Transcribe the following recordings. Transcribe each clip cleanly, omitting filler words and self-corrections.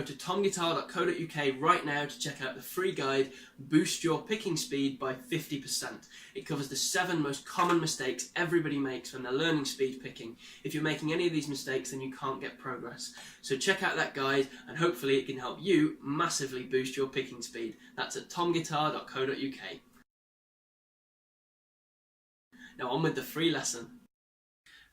to tomguitar.co.uk right now to check out the free guide, Boost Your Picking Speed by 50%. It covers the 7 most common mistakes everybody makes when they're learning speed picking. If you're making any of these mistakes, then you can't get progress. So check out that guide and hopefully it can help you massively boost your picking speed. That's at tomguitar.co.uk. Now on with the free lesson.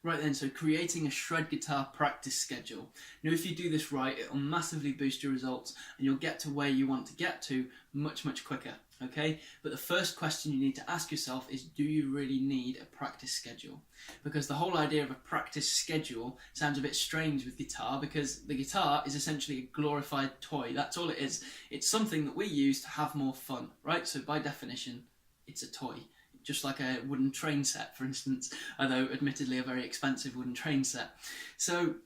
Right then, so creating a shred guitar practice schedule. Now if you do this right, it will massively boost your results and you'll get to where you want to get to much quicker, okay? But the first question you need to ask yourself is, do you really need a practice schedule? Because the whole idea of a practice schedule sounds a bit strange with guitar, because the guitar is essentially a glorified toy. That's all it is. It's something that we use to have more fun, right? So by definition, it's a toy. Just like a wooden train set, for instance, although admittedly a very expensive wooden train set. So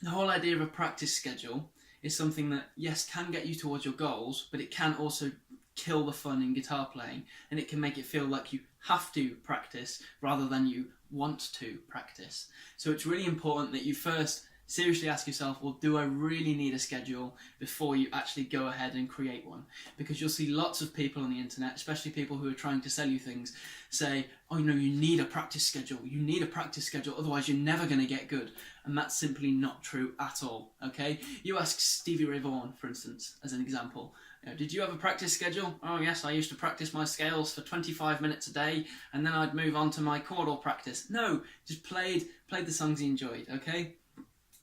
the whole idea of a practice schedule is something that, yes, can get you towards your goals, but it can also kill the fun in guitar playing, and it can make it feel like you have to practice rather than you want to practice. So it's really important that you first seriously ask yourself, well, do I really need a schedule before you actually go ahead and create one? Because you'll see lots of people on the internet, especially people who are trying to sell you things, say, oh, you need a practice schedule. You need a practice schedule, otherwise you're never going to get good. And that's simply not true at all, okay? You ask Stevie Ray Vaughan, for instance, as an example. Did you have a practice schedule? Oh yes, I used to practice my scales for 25 minutes a day, and then I'd move on to my chordal practice. No, just played the songs he enjoyed, okay?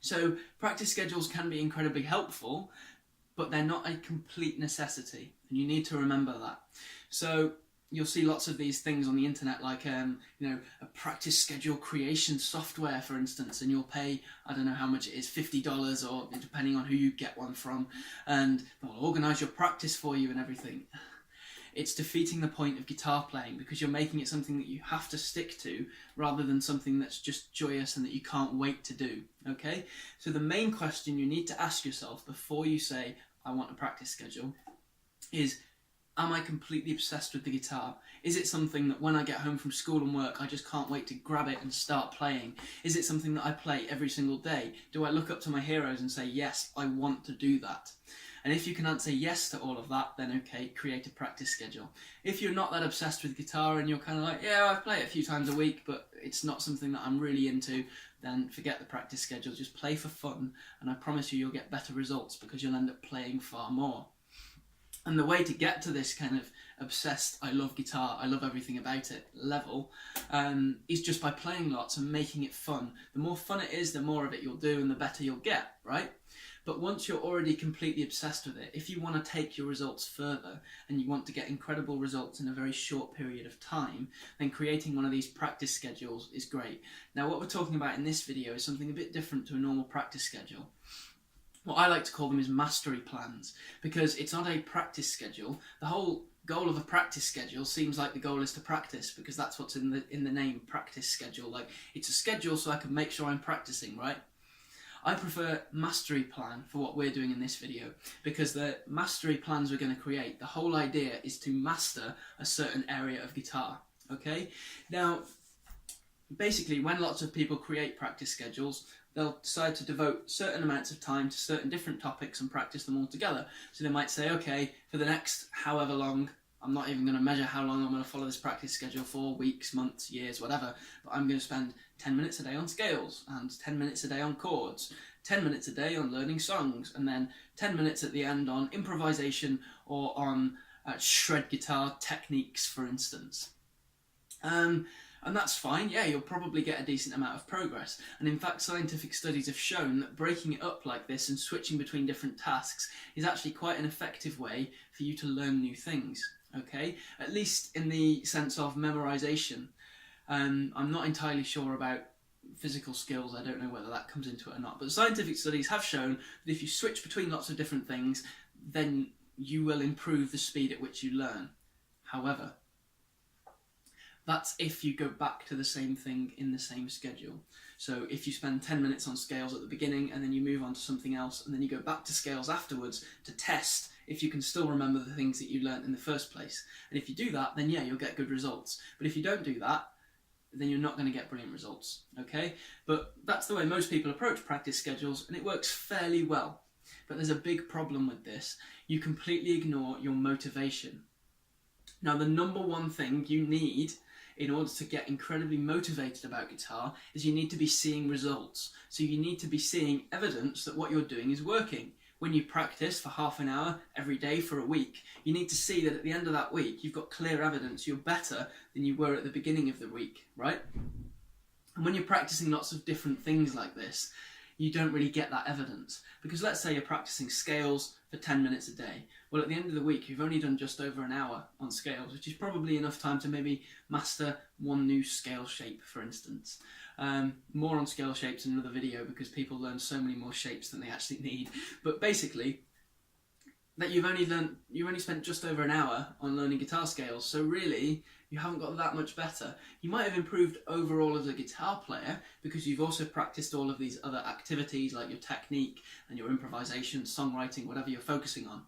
So practice schedules can be incredibly helpful, but they're not a complete necessity, and you need to remember that. So you'll see lots of these things on the internet, like a practice schedule creation software, for instance, and you'll pay, I don't know how much it is, $50, or depending on who you get one from, and they'll organise your practice for you and everything. It's defeating the point of guitar playing, because you're making it something that you have to stick to rather than something that's just joyous and that you can't wait to do, okay? So the main question you need to ask yourself before you say, I want a practice schedule, is, am I completely obsessed with the guitar? Is it something that when I get home from school and work, I just can't wait to grab it and start playing? Is it something that I play every single day? Do I look up to my heroes and say, yes, I want to do that? And if you can answer yes to all of that, then okay, create a practice schedule. If you're not that obsessed with guitar and you're kind of like, yeah, I play it a few times a week, but it's not something that I'm really into, then forget the practice schedule. Just play for fun, and I promise you'll get better results because you'll end up playing far more. And the way to get to this kind of obsessed, I love guitar, I love everything about it level, is just by playing lots and making it fun. The more fun it is, the more of it you'll do and the better you'll get, right? But once you're already completely obsessed with it, if you want to take your results further and you want to get incredible results in a very short period of time, then creating one of these practice schedules is great. Now what we're talking about in this video is something a bit different to a normal practice schedule. What I like to call them is mastery plans, because it's not a practice schedule. The whole goal of a practice schedule seems like the goal is to practice, because that's what's in the name, practice schedule. Like, it's a schedule so I can make sure I'm practicing, right? I prefer mastery plan for what we're doing in this video, because the mastery plans we're going to create, the whole idea is to master a certain area of guitar, okay? Now, basically, when lots of people create practice schedules, they'll decide to devote certain amounts of time to certain different topics and practice them all together. So they might say, okay, for the next however long, I'm not even going to measure how long I'm going to follow this practice schedule for, weeks, months, years, whatever, but I'm going to spend 10 minutes a day on scales, and 10 minutes a day on chords, 10 minutes a day on learning songs, and then 10 minutes at the end on improvisation or on shred guitar techniques, for instance. And that's fine, yeah, you'll probably get a decent amount of progress. And in fact, scientific studies have shown that breaking it up like this and switching between different tasks is actually quite an effective way for you to learn new things, okay? At least in the sense of memorization. I'm not entirely sure about physical skills, I don't know whether that comes into it or not, but scientific studies have shown that if you switch between lots of different things, then you will improve the speed at which you learn. However, that's if you go back to the same thing in the same schedule. So if you spend 10 minutes on scales at the beginning and then you move on to something else and then you go back to scales afterwards to test if you can still remember the things that you learnt in the first place. And if you do that, then yeah, you'll get good results. But if you don't do that, then you're not going to get brilliant results, okay? But that's the way most people approach practice schedules, and it works fairly well. But there's a big problem with this. You completely ignore your motivation. Now, the number one thing you need in order to get incredibly motivated about guitar is you need to be seeing results. So you need to be seeing evidence that what you're doing is working. When you practice for half an hour every day for a week, you need to see that at the end of that week you've got clear evidence you're better than you were at the beginning of the week, right? And when you're practicing lots of different things like this, you don't really get that evidence. Because let's say you're practicing scales for 10 minutes a day. Well, at the end of the week, you've only done just over an hour on scales, which is probably enough time to maybe master one new scale shape, for instance. More on scale shapes in another video because people learn so many more shapes than they actually need. But basically, that you've only spent just over an hour on learning guitar scales, so really you haven't got that much better. You might have improved overall as a guitar player because you've also practiced all of these other activities like your technique and your improvisation, songwriting, whatever you're focusing on.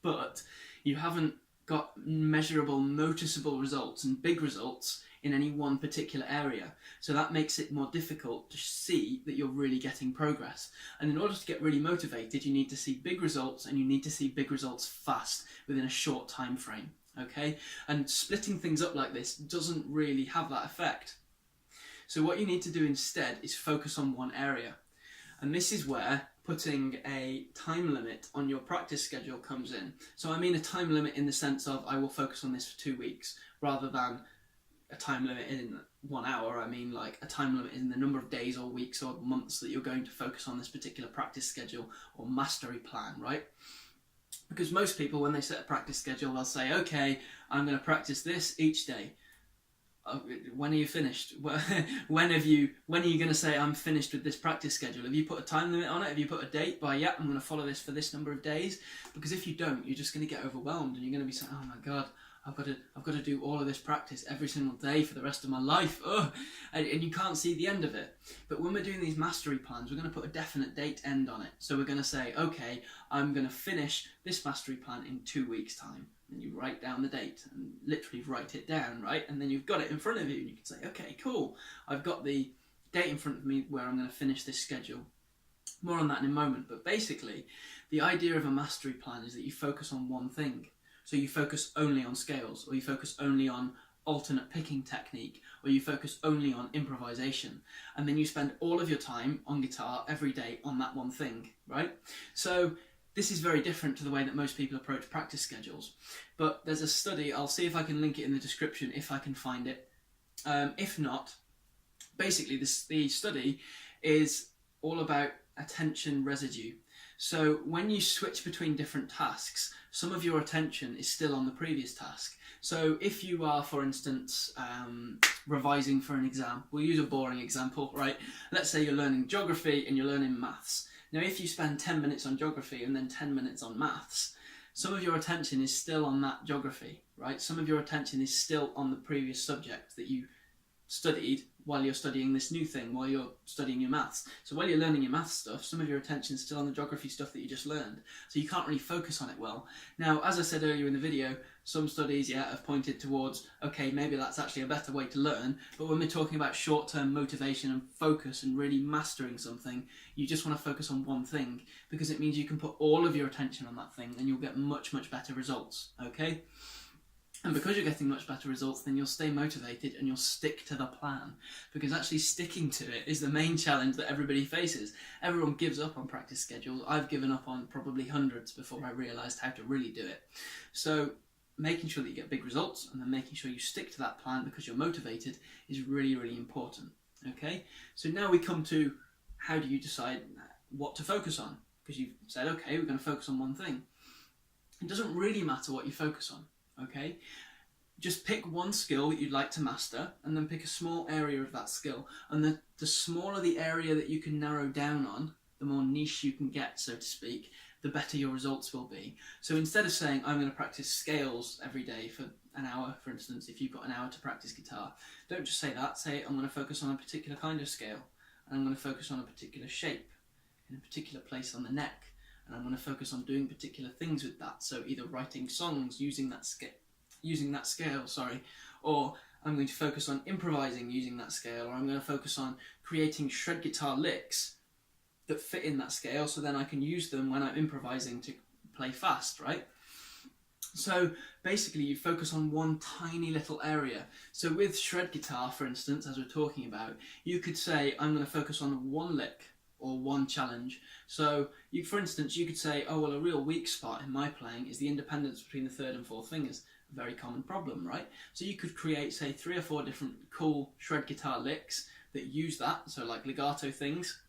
But you haven't got measurable, noticeable results and big results in any one particular area. So that makes it more difficult to see that you're really getting progress. And in order to get really motivated, you need to see big results, and you need to see big results fast within a short time frame. Okay? And splitting things up like this doesn't really have that effect. So what you need to do instead is focus on one area. And this is where putting a time limit on your practice schedule comes in. So I mean a time limit in the sense of I will focus on this for 2 weeks, rather than a time limit in 1 hour. I mean like a time limit in the number of days or weeks or months that you're going to focus on this particular practice schedule or mastery plan, right? Because most people, when they set a practice schedule, they'll say, okay, I'm going to practice this each day. When are you finished? When are you going to say I'm finished with this practice schedule? Have you put a time limit on it? Have you put a date by, yeah, I'm going to follow this for this number of days? Because if you don't, you're just going to get overwhelmed and you're going to be saying, oh my God, I've got to do all of this practice every single day for the rest of my life. Ugh. And you can't see the end of it. But when we're doing these mastery plans, we're going to put a definite date end on it. So we're going to say, okay, I'm going to finish this mastery plan in 2 weeks' time. And you write down the date and literally write it down, right? And then you've got it in front of you and you can say, okay, cool. I've got the date in front of me where I'm going to finish this schedule. More on that in a moment. But basically, the idea of a mastery plan is that you focus on one thing. So you focus only on scales, or you focus only on alternate picking technique, or you focus only on improvisation. And then you spend all of your time on guitar every day on that one thing, right? So this is very different to the way that most people approach practice schedules. But there's a study, I'll see if I can link it in the description if I can find it. If not, basically the study is all about attention residue. So when you switch between different tasks, some of your attention is still on the previous task. So if you are, for instance, revising for an exam, we'll use a boring example, right? Let's say you're learning geography and you're learning maths. Now if you spend 10 minutes on geography and then 10 minutes on maths, some of your attention is still on that geography, right? Some of your attention is still on the previous subject that you studied while you're studying this new thing, while you're studying your maths. So while you're learning your maths stuff, some of your attention is still on the geography stuff that you just learned. So you can't really focus on it well. Now, as I said earlier in the video, some studies, have pointed towards, okay, maybe that's actually a better way to learn. But when we're talking about short-term motivation and focus and really mastering something, you just want to focus on one thing because it means you can put all of your attention on that thing and you'll get much, much better results, okay? And because you're getting much better results, then you'll stay motivated and you'll stick to the plan. Because actually sticking to it is the main challenge that everybody faces. Everyone gives up on practice schedules. I've given up on probably hundreds before I realised how to really do it. So making sure that you get big results and then making sure you stick to that plan because you're motivated is really, really important. Okay? So now we come to how do you decide what to focus on? Because you've said, okay, we're going to focus on one thing. It doesn't really matter what you focus on. Okay, just pick one skill that you'd like to master and then pick a small area of that skill, and the smaller the area that you can narrow down on, the more niche you can get, so to speak, the better your results will be. So instead of saying I'm going to practice scales every day for an hour, for instance, if you've got an hour to practice guitar, don't just say that. Say I'm going to focus on a particular kind of scale, and I'm going to focus on a particular shape in a particular place on the neck. And I'm going to focus on doing particular things with that. So either writing songs using that scale, or I'm going to focus on improvising using that scale, or I'm going to focus on creating shred guitar licks that fit in that scale, so then I can use them when I'm improvising to play fast, right? So basically you focus on one tiny little area. So with shred guitar, for instance, as we're talking about, you could say, I'm going to focus on one lick or one challenge. So you, for instance, you could say, oh, well, a real weak spot in my playing is the independence between the third and fourth fingers. A very common problem, right? So you could create, say, 3 or 4 different cool shred guitar licks that use that, so like legato things.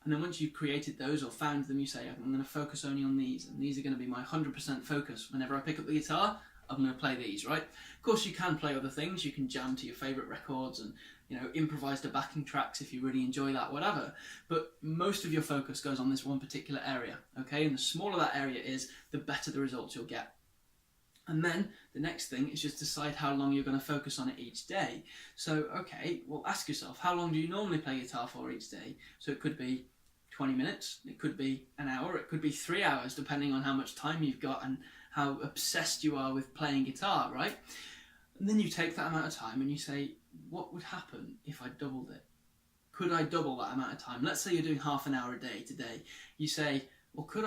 And then once you've created those or found them, you say, I'm going to focus only on these, and these are going to be my 100% focus. Whenever I pick up the guitar, I'm going to play these, right? Of course, you can play other things. You can jam to your favourite records and, you know, improvise to backing tracks if you really enjoy that, whatever. But most of your focus goes on this one particular area, okay? And the smaller that area is, the better the results you'll get. And then the next thing is just decide how long you're going to focus on it each day. So, okay, well, ask yourself, how long do you normally play guitar for each day? So it could be 20 minutes, it could be an hour, it could be 3 hours, depending on how much time you've got and how obsessed you are with playing guitar, right? And then you take that amount of time and you say, what would happen if I doubled it? Could I double that amount of time? Let's say you're doing half an hour a day today. You say, well, could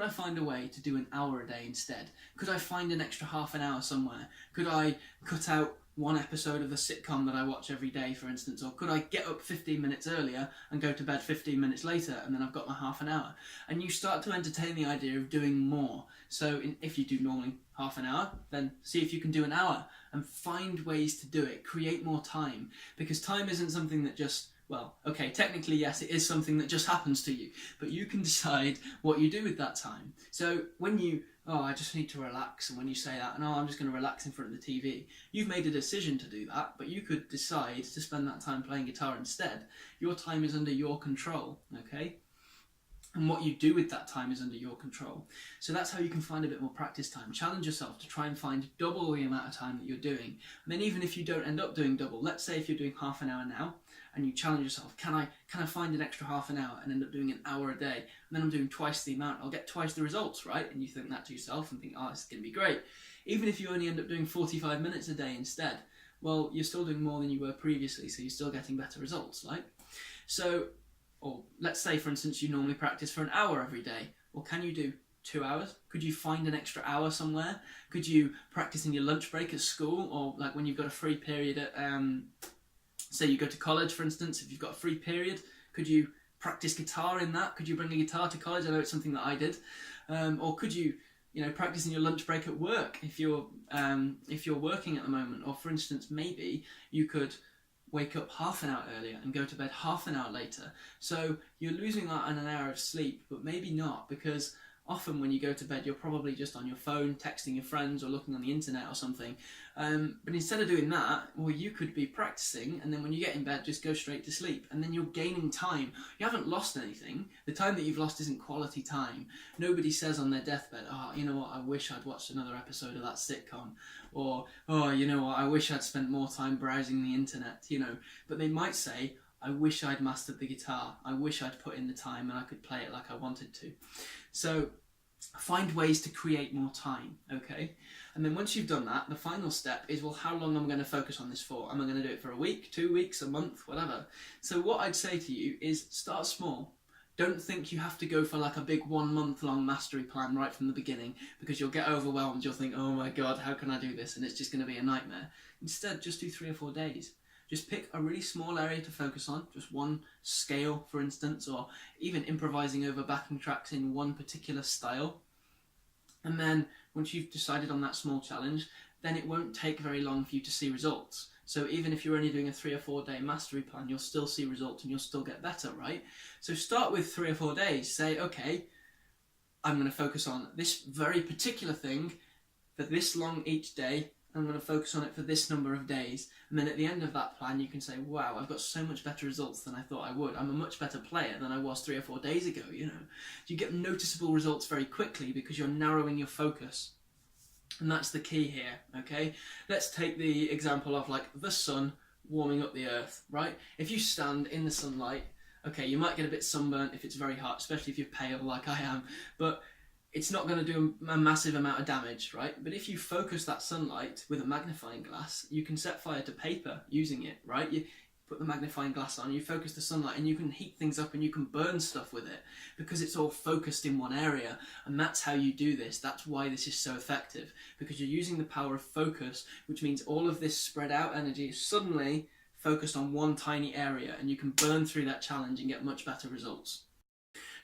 I find a way to do an hour a day instead? Could I find an extra half an hour somewhere? Could I cut out one episode of a sitcom that I watch every day, for instance? Or could I get up 15 minutes earlier and go to bed 15 minutes later, and then I've got my half an hour? And you start to entertain the idea of doing more. So if you do normally half an hour, then see if you can do an hour and find ways to do it. Create more time, because time isn't something that just, well, okay, technically yes, it is something that just happens to you, but you can decide what you do with that time. So when you, oh, I just need to relax, and when you say that, and oh, I'm just going to relax in front of the TV, you've made a decision to do that, but you could decide to spend that time playing guitar instead. Your time is under your control, okay? And what you do with that time is under your control. So that's how you can find a bit more practice time. Challenge yourself to try and find double the amount of time that you're doing. And then even if you don't end up doing double, let's say if you're doing half an hour now, and you challenge yourself, can I find an extra half an hour and end up doing an hour a day? And then I'm doing twice the amount, I'll get twice the results, right? And you think that to yourself and think, oh, this is going to be great. Even if you only end up doing 45 minutes a day instead, well, you're still doing more than you were previously, so you're still getting better results, right? So, or let's say, for instance, you normally practice for an hour every day. Well, can you do 2 hours? Could you find an extra hour somewhere? Could you practice in your lunch break at school, or like when you've got a free period at, say you go to college, for instance, if you've got a free period, could you practice guitar in that? Could you bring a guitar to college? I know it's something that I did. Or could you, practice in your lunch break at work if you're working at the moment? Or for instance, maybe you could wake up half an hour earlier and go to bed half an hour later. So you're losing out on an hour of sleep, but maybe not, because often when you go to bed, you're probably just on your phone, texting your friends or looking on the internet or something. But instead of doing that, well, you could be practicing, and then when you get in bed, just go straight to sleep. And then you're gaining time. You haven't lost anything. The time that you've lost isn't quality time. Nobody says on their deathbed, oh, you know what, I wish I'd watched another episode of that sitcom. Or, oh, you know what, I wish I'd spent more time browsing the internet, But they might say, I wish I'd mastered the guitar. I wish I'd put in the time and I could play it like I wanted to. So find ways to create more time, okay? And then once you've done that, the final step is, well, how long am I going to focus on this for? Am I going to do it for a week, 2 weeks, a month, whatever? So what I'd say to you is start small. Don't think you have to go for like a big 1 month long mastery plan right from the beginning, because you'll get overwhelmed. You'll think, oh my God, how can I do this? And it's just going to be a nightmare. Instead, just do 3 or 4 days. Just pick a really small area to focus on, just one scale, for instance, or even improvising over backing tracks in one particular style. And then once you've decided on that small challenge, then it won't take very long for you to see results. So even if you're only doing a 3 or 4 day mastery plan, you'll still see results and you'll still get better, right? So start with 3 or 4 days. Say, okay, I'm going to focus on this very particular thing for this long each day. I'm going to focus on it for this number of days. And then at the end of that plan, you can say, wow, I've got so much better results than I thought I would. I'm a much better player than I was 3 or 4 days ago, You get noticeable results very quickly because you're narrowing your focus. And that's the key here, okay? Let's take the example of like the sun warming up the earth, right? If you stand in the sunlight, okay, you might get a bit sunburnt if it's very hot, especially if you're pale like I am, but it's not going to do a massive amount of damage, right? But if you focus that sunlight with a magnifying glass, you can set fire to paper using it, right? put the magnifying glass on, you focus the sunlight, and you can heat things up and you can burn stuff with it because it's all focused in one area. And that's how you do this. That's why this is so effective, because you're using the power of focus, which means all of this spread out energy is suddenly focused on one tiny area, and you can burn through that challenge and get much better results.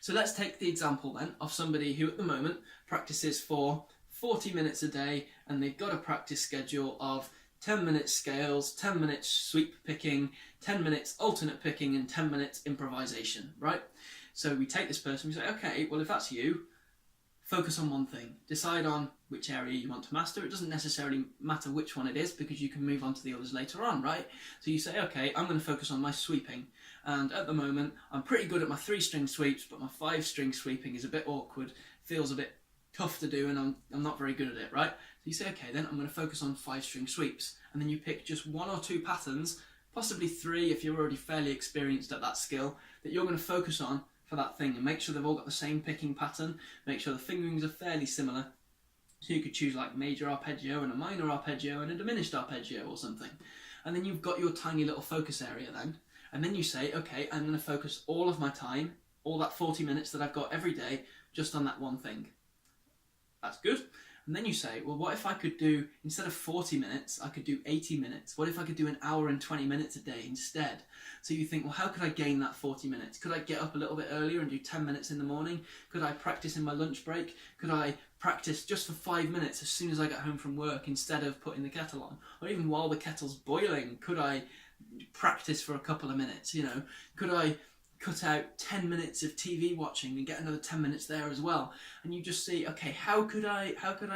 So let's take the example then of somebody who at the moment practices for 40 minutes a day, and they've got a practice schedule of 10 minutes scales, 10 minutes sweep picking, 10 minutes alternate picking, and 10 minutes improvisation, right? So we take this person, we say, okay, well, if that's you, focus on one thing. Decide on which area you want to master. It doesn't necessarily matter which one it is, because you can move on to the others later on, right? So you say, okay, I'm going to focus on my sweeping. And at the moment, I'm pretty good at my 3-string sweeps, but my 5-string sweeping is a bit awkward, feels a bit tough to do, and I'm not very good at it, right? So you say, okay, then I'm going to focus on 5-string sweeps. And then you pick just 1 or 2 patterns, possibly 3 if you're already fairly experienced at that skill, that you're going to focus on for that thing, and make sure they've all got the same picking pattern, make sure the fingerings are fairly similar. So you could choose like major arpeggio and a minor arpeggio and a diminished arpeggio or something. And then you've got your tiny little focus area then. And then you say, okay, I'm going to focus all of my time, all that 40 minutes that I've got every day, just on that one thing. That's good. And then you say, well, what if I could do, instead of 40 minutes, I could do 80 minutes? What if I could do 1 hour and 20 minutes a day instead? So you think, well, how could I gain that 40 minutes? Could I get up a little bit earlier and do 10 minutes in the morning? Could I practice in my lunch break? Could I practice just for 5 minutes as soon as I get home from work instead of putting the kettle on? Or even while the kettle's boiling, could I practice for a couple of minutes, you know? Could I cut out 10 minutes of TV watching and get another 10 minutes there as well? And you just see, okay, how could I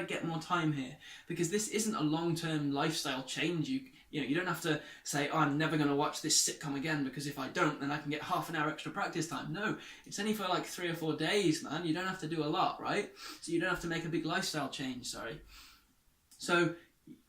get more time here? Because this isn't a long-term lifestyle change. You know, you don't have to say, oh, I'm never going to watch this sitcom again, because if I don't, then I can get half an hour extra practice time. No, it's only for like 3 or 4 days, man. You don't have to do a lot, right? So you don't have to make a big lifestyle change, sorry. So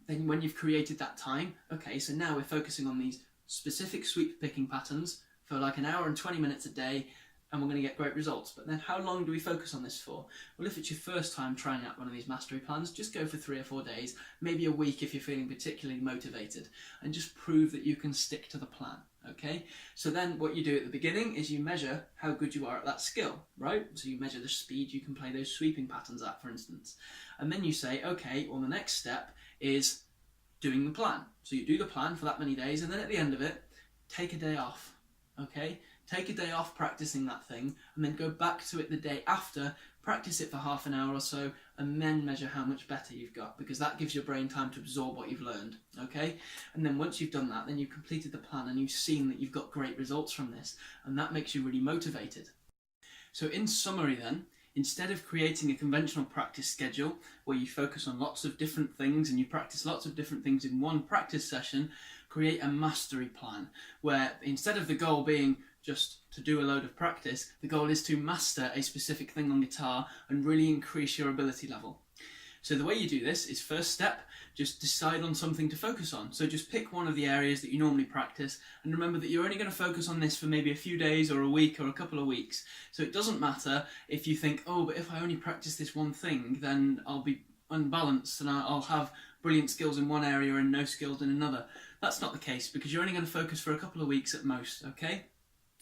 then when you've created that time, okay, so now we're focusing on these specific sweep picking patterns for like 1 hour and 20 minutes a day, and we're going to get great results. But then how long do we focus on this for? Well, if it's your first time trying out one of these mastery plans, just go for 3 or 4 days, maybe a week if you're feeling particularly motivated, and just prove that you can stick to the plan, okay? So then what you do at the beginning is you measure how good you are at that skill, right? So you measure the speed you can play those sweeping patterns at, for instance. And then you say, okay, well, the next step is doing the plan. So you do the plan for that many days, and then at the end of it, take a day off. Okay, take a day off practicing that thing, and then go back to it the day after, practice it for half an hour or so, and then measure how much better you've got, because that gives your brain time to absorb what you've learned, okay? And then once you've done that, then you've completed the plan and you've seen that you've got great results from this, and that makes you really motivated. So in summary then, instead of creating a conventional practice schedule where you focus on lots of different things and you practice lots of different things in one practice session, create a mastery plan where instead of the goal being just to do a load of practice, the goal is to master a specific thing on guitar and really increase your ability level. So the way you do this is, first step, just decide on something to focus on. So just pick one of the areas that you normally practice, and remember that you're only going to focus on this for maybe a few days or a week or a couple of weeks. So it doesn't matter if you think, oh, but if I only practice this one thing, then I'll be unbalanced and I'll have brilliant skills in one area and no skills in another. That's not the case, because you're only going to focus for a couple of weeks at most, okay?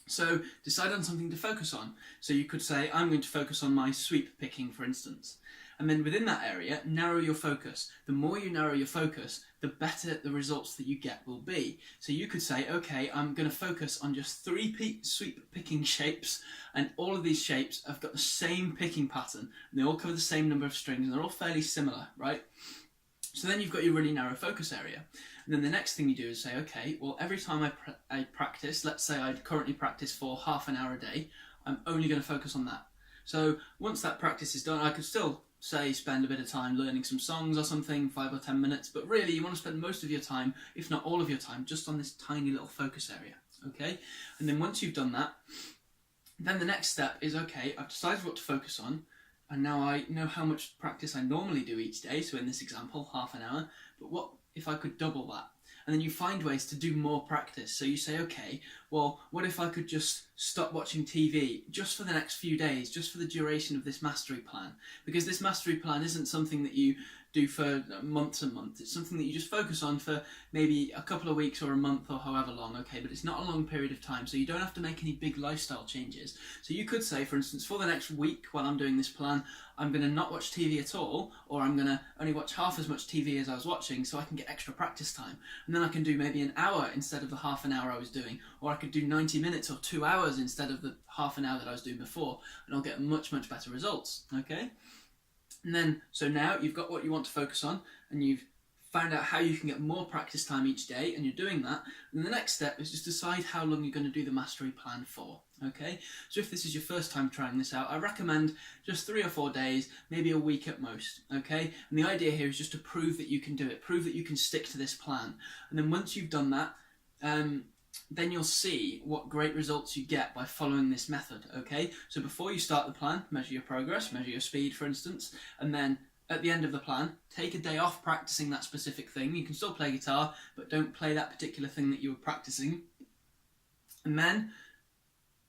So decide on something to focus on. So you could say, I'm going to focus on my sweep picking, for instance. And then within that area, narrow your focus. The more you narrow your focus, the better the results that you get will be. So you could say, okay, I'm going to focus on just 3 sweep picking shapes, and all of these shapes have got the same picking pattern, and they all cover the same number of strings, and they're all fairly similar, right? So then you've got your really narrow focus area. And then the next thing you do is say, okay, well, every time I practice, let's say I currently practice for half an hour a day, I'm only going to focus on that. So once that practice is done, I could still say spend a bit of time learning some songs or something, 5 or 10 minutes, but really you want to spend most of your time, if not all of your time, just on this tiny little focus area, okay? And then once you've done that, then the next step is, okay, I've decided what to focus on, and now I know how much practice I normally do each day, so in this example, half an hour, but what if I could double that? And then you find ways to do more practice. So you say, okay, well, what if I could just stop watching TV just for the next few days, just for the duration of this mastery plan? Because this mastery plan isn't something that you do for months and months. It's something that you just focus on for maybe a couple of weeks or a month or however long, okay? But it's not a long period of time, so you don't have to make any big lifestyle changes. So you could say, for instance, for the next week while I'm doing this plan, I'm going to not watch TV at all, or I'm going to only watch half as much TV as I was watching so I can get extra practice time. And then I can do maybe an hour instead of the half an hour I was doing, or I could do 90 minutes or 2 hours instead of the half an hour that I was doing before, and I'll get much better results, okay? And then, so now you've got what you want to focus on, and you've found out how you can get more practice time each day, and you're doing that. And the next step is just decide how long you're going to do the mastery plan for, okay? So if this is your first time trying this out, I recommend just 3 or 4 days, maybe a week at most, okay? And the idea here is just to prove that you can do it, prove that you can stick to this plan. And then once you've done that, then you'll see what great results you get by following this method, okay? So before you start the plan, measure your progress, measure your speed, for instance, and then at the end of the plan, take a day off practicing that specific thing. You can still play guitar, but don't play that particular thing that you were practicing. And then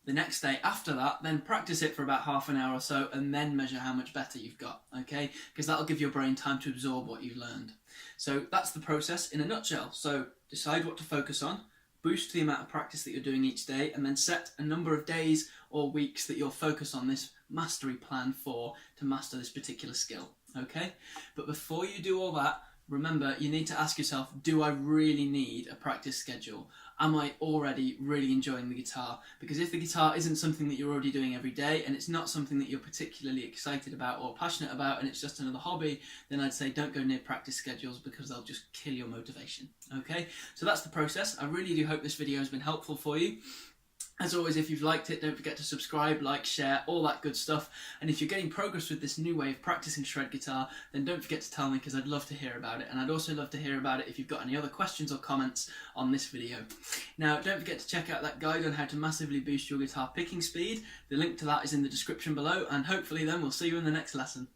the next day after that, then practice it for about half an hour or so, and then measure how much better you've got, okay? Because that'll give your brain time to absorb what you've learned. So that's the process in a nutshell. So decide what to focus on, boost the amount of practice that you're doing each day, and then set a number of days or weeks that you'll focus on this mastery plan for to master this particular skill, okay? But before you do all that, remember, you need to ask yourself, do I really need a practice schedule? Am I already really enjoying the guitar? Because if the guitar isn't something that you're already doing every day, and it's not something that you're particularly excited about or passionate about, and it's just another hobby, then I'd say don't go near practice schedules because they'll just kill your motivation, okay? So that's the process. I really do hope this video has been helpful for you. As always, if you've liked it, don't forget to subscribe, like, share, all that good stuff. And if you're getting progress with this new way of practicing shred guitar, then don't forget to tell me, because I'd love to hear about it. And I'd also love to hear about it if you've got any other questions or comments on this video. Now, don't forget to check out that guide on how to massively boost your guitar picking speed. The link to that is in the description below, and hopefully then we'll see you in the next lesson.